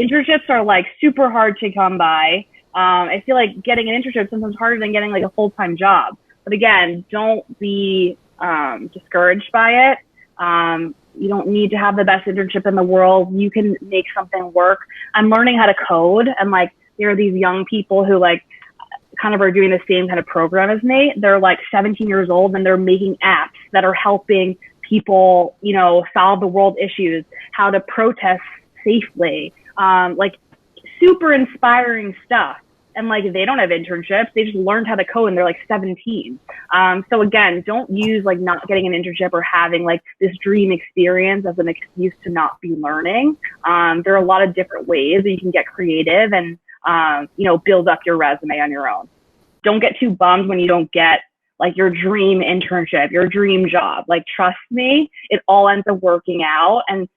internships are like super hard to come by. I feel like getting an internship is sometimes harder than getting like a full-time job. But again, don't be discouraged by it. You don't need to have the best internship in the world. You can make something work. I'm learning how to code, and like there are these young people who like kind of are doing the same kind of program as me. They're like 17 years old and they're making apps that are helping people, you know, solve the world issues, how to protest safely, like super inspiring stuff. And like, they don't have internships. They just learned how to code and they're like 17. So again, don't use like not getting an internship or having like this dream experience as an excuse to not be learning. There are a lot of different ways that you can get creative and, you know, build up your resume on your own. Don't get too bummed when you don't get like your dream internship, your dream job. Like, trust me, it all ends up working out. And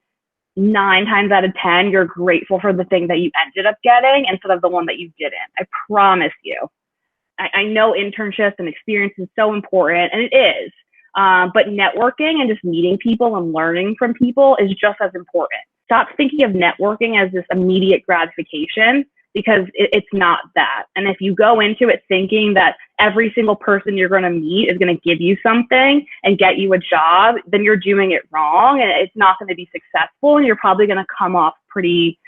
9 times out of 10, you're grateful for the thing that you ended up getting instead of the one that you didn't. I promise you. I know internships and experience is so important, and it is. But networking and just meeting people and learning from people is just as important. Stop thinking of networking as this immediate gratification, because it's not that. And if you go into it thinking that every single person you're going to meet is going to give you something and get you a job, then you're doing it wrong and it's not going to be successful, and you're probably going to come off pretty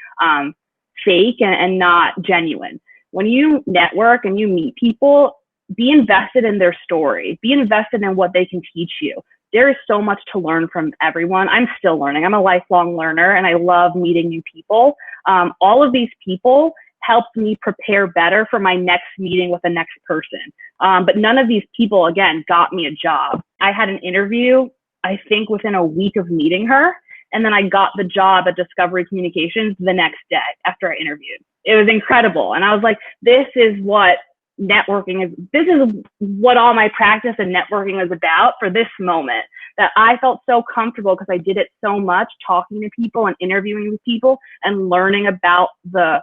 fake and not genuine. When you network and you meet people, be invested in their story. Be invested in what they can teach you. There is so much to learn from everyone. I'm still learning. I'm a lifelong learner and I love meeting new people. All of these people helped me prepare better for my next meeting with the next person. But none of these people, again, got me a job. I had an interview, I think within a week of meeting her. And then I got the job at Discovery Communications the next day after I interviewed. It was incredible. And I was like, this is what networking is. This is what all my practice and networking is about for this moment, that I felt so comfortable because I did it so much, talking to people and interviewing with people and learning about the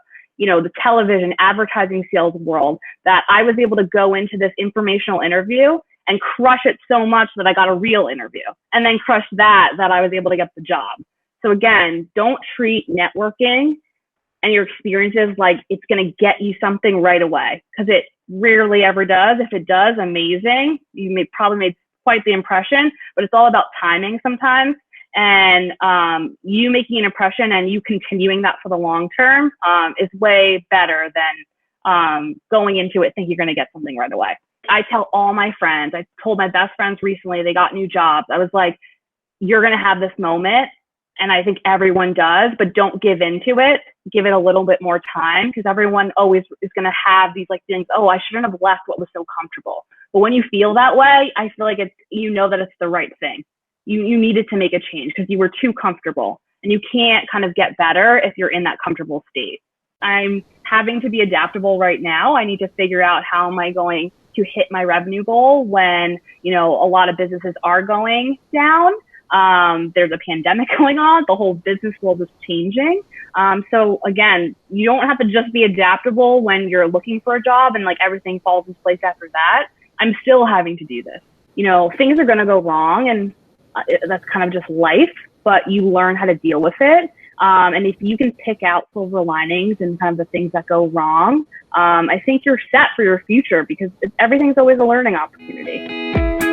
television advertising sales world, that I was able to go into this informational interview and crush it so much that I got a real interview, and then crush that I was able to get the job. So again, don't treat networking and your experiences like it's going to get you something right away, because it rarely ever does. If it does, amazing. You probably made quite the impression, but it's all about timing sometimes. And you making an impression and you continuing that for the long term is way better than going into it thinking you're going to get something right away. I tell all my friends, I told my best friends recently, they got new jobs. I was like, you're going to have this moment. And I think everyone does, but don't give into it. Give it a little bit more time, because everyone always is going to have these like things. Oh, I shouldn't have left what was so comfortable. But when you feel that way, I feel like it's, you know, that it's the right thing. You needed to make a change because you were too comfortable, and you can't kind of get better if you're in that comfortable state. I'm having to be adaptable right now. I need to figure out how am I going to hit my revenue goal when, you know, a lot of businesses are going down. There's a pandemic going on. The whole business world is changing. So again, you don't have to just be adaptable when you're looking for a job and like everything falls into place after that. I'm still having to do this. You know, things are going to go wrong, and that's kind of just life, but you learn how to deal with it. And if you can pick out silver linings and kind of the things that go wrong, I think you're set for your future, because everything's always a learning opportunity.